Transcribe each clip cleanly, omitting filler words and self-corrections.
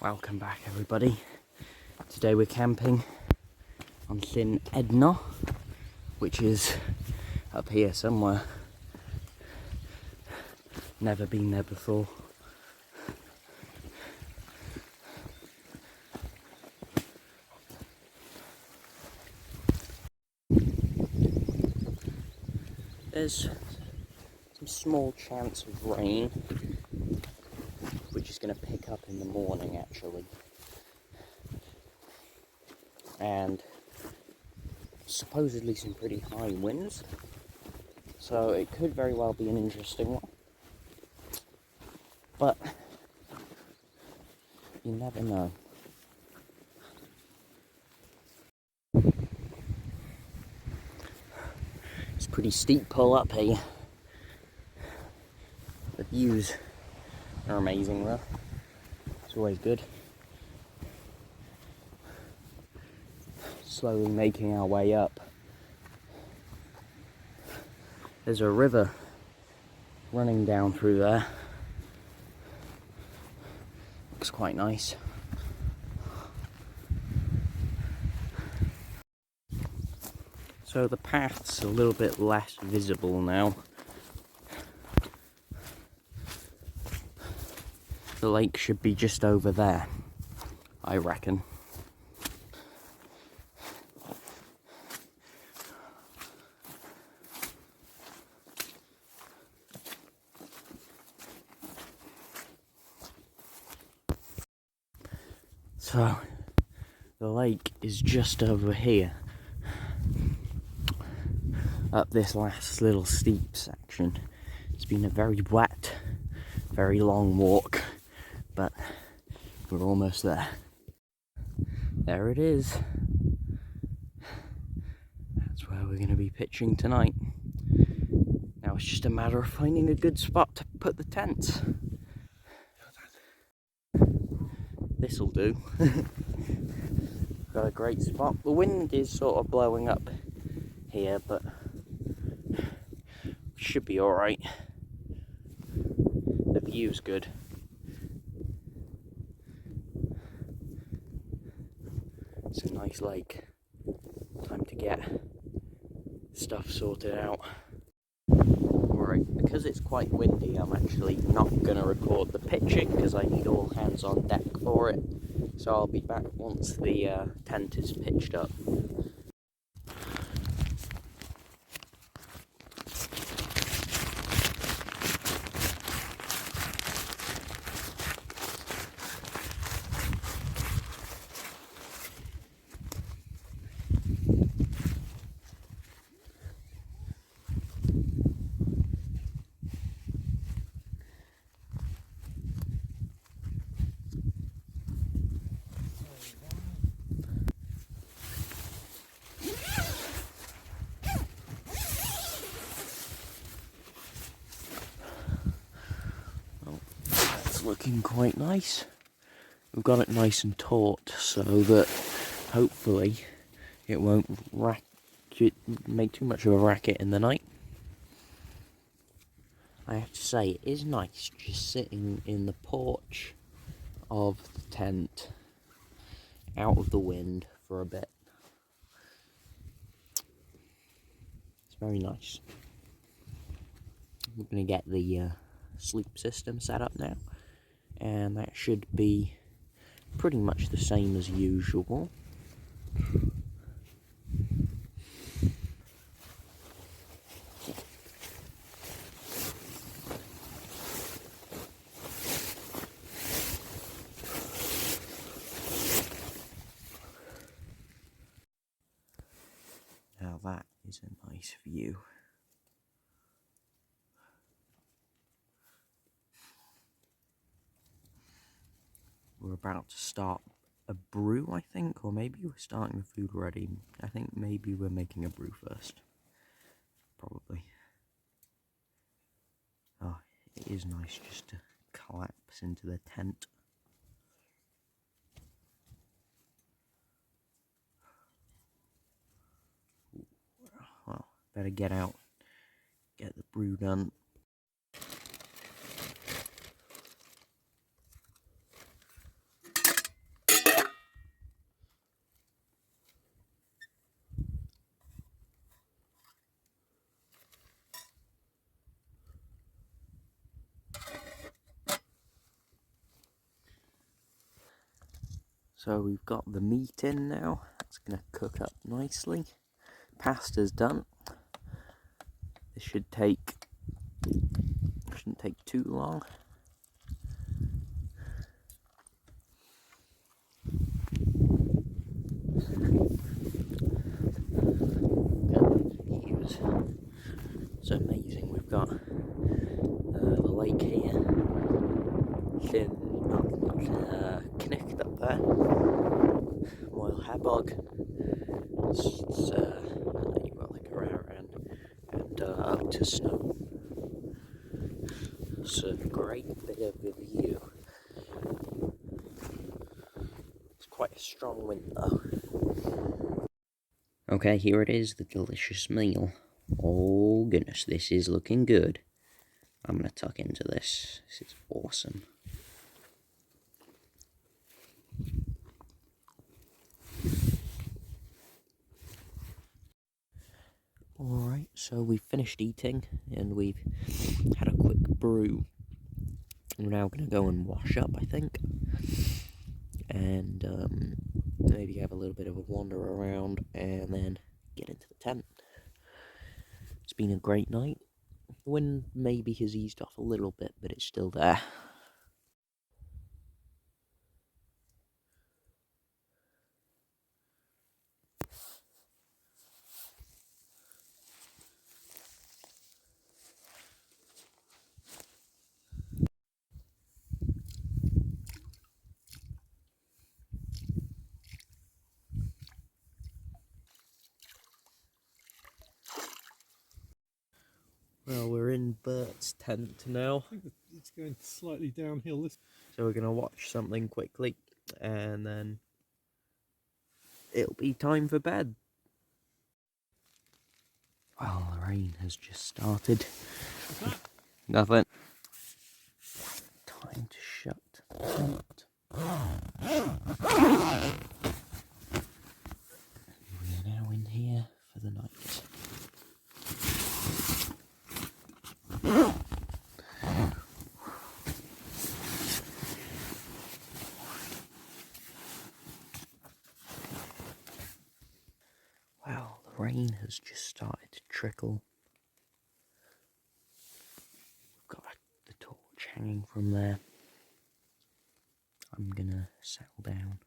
Welcome back, everybody. Today we're camping on Llyn Edno, which is up here somewhere. Never been there before. There's some small chance of rain, which is going to pick up in the morning actually. And supposedly some pretty high winds, so it could very well be an interesting one, but you never know. It's a pretty steep pull up here. The views are amazing though. It's always good. Slowly making our way up. There's a river running down through there. Looks quite nice. So the path's a little bit less visible now. The lake should be just over there, I reckon. So, the lake is just over here, up this last little steep section. It's been a very wet, very long walk, but we're almost there. There it is. That's where we're going to be pitching tonight. Now it's just a matter of finding a good spot to put the tents. This'll do. Got a great spot. The wind is sort of blowing up here, but should be alright. The view's good. It's a nice lake. Time to get stuff sorted out. Alright, because it's quite windy, I'm actually not going to record the pitching because I need all hands on deck for it. So I'll be back once the tent is pitched up. Looking quite nice. We've got it nice and taut so that hopefully it won't make too much of a racket in the night. I have to say, it is nice just sitting in the porch of the tent out of the wind for a bit. It's very nice. We're going to get the sleep system set up now. And that should be pretty much the same as usual. Now that is a nice view. We're about to start a brew, I think, or maybe we're starting the food ready. I think maybe we're making a brew first. Probably. Oh, it is nice just to collapse into the tent. Well, better get out, get the brew done. So we've got the meat in now. It's going to cook up nicely. Pasta's done. This shouldn't take too long. It's amazing. We've got the lake here. Llyn, connect up there. Moel Habog. It's you've got like around and up to snow. It's a great bit of a view. It's quite a strong wind though. Okay, here it is, the delicious meal. Oh goodness, this is looking good. I'm gonna tuck into this. This is awesome. Alright, so we've finished eating and we've had a quick brew. We're now going to go and wash up, I think. And maybe have a little bit of a wander around and then get into the tent. It's been a great night. The wind maybe has eased off a little bit, but it's still there. Well, we're in Bert's tent now. I think it's going slightly downhill. So we're going to watch something quickly and then it'll be time for bed. Well, the rain has just started. Nothing. Time to shut the tent. We're now in here for the night. Wow, the rain has just started to trickle. We've got the torch hanging from there. I'm gonna settle down,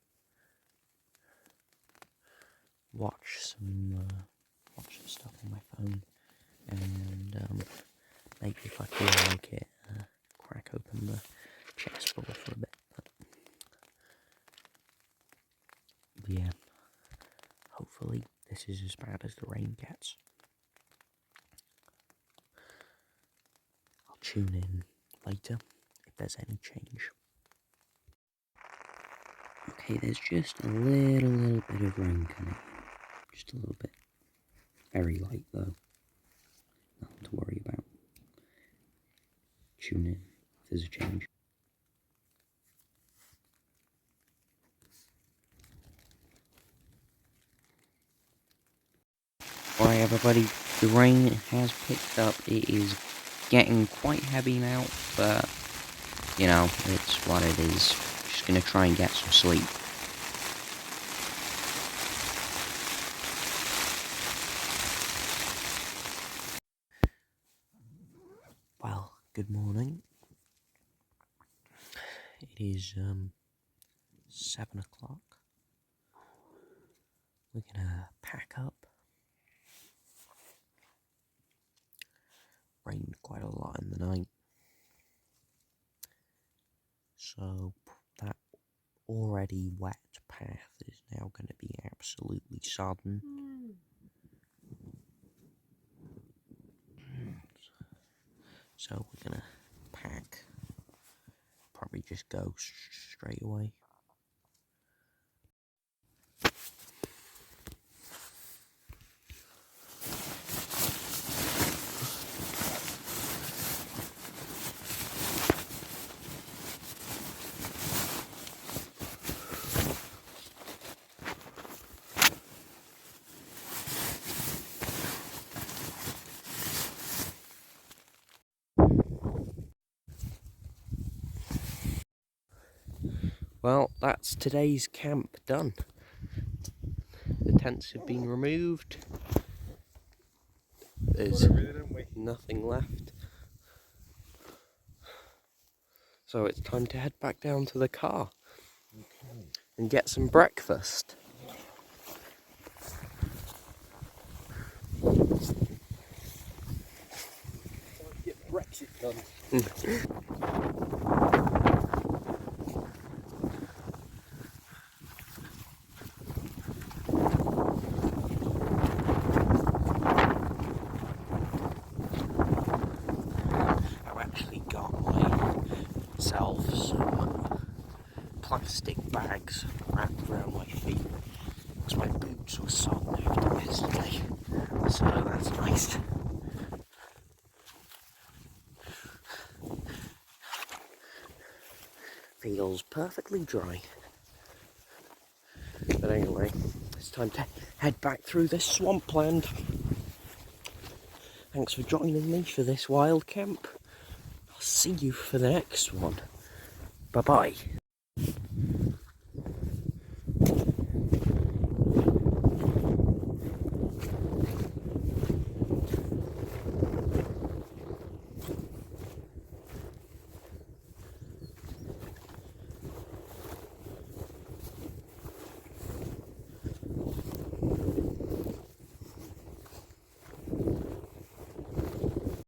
watch some stuff on my phone, and maybe if I feel like it, crack open the chessboard for a bit. But yeah, hopefully this is as bad as the rain gets. I'll tune in later if there's any change. Okay, there's just a little bit of rain coming. Just a little bit. Very light though. Nothing to worry about. Tune in if there's a change. Alright everybody, the rain has picked up. It is getting quite heavy now, but you know, it's what it is. Just gonna try and get some sleep. Well, good morning. It is 7 o'clock. We're gonna pack up. Rained quite a lot in the night, so that already wet path is now going to be absolutely sodden. So we're gonna pack, probably just go straight away. Well, that's today's camp done. The tents have been removed. There's nothing left. So it's time to head back down to the car and get some breakfast. Get Brexit done. I've actually got myself some plastic bags wrapped around my feet because my boots were soaked after yesterday, so that's nice. Feels perfectly dry. But anyway, it's time to head back through this swampland. Thanks for joining me for this wild camp. I'll see you for the next one. Bye bye.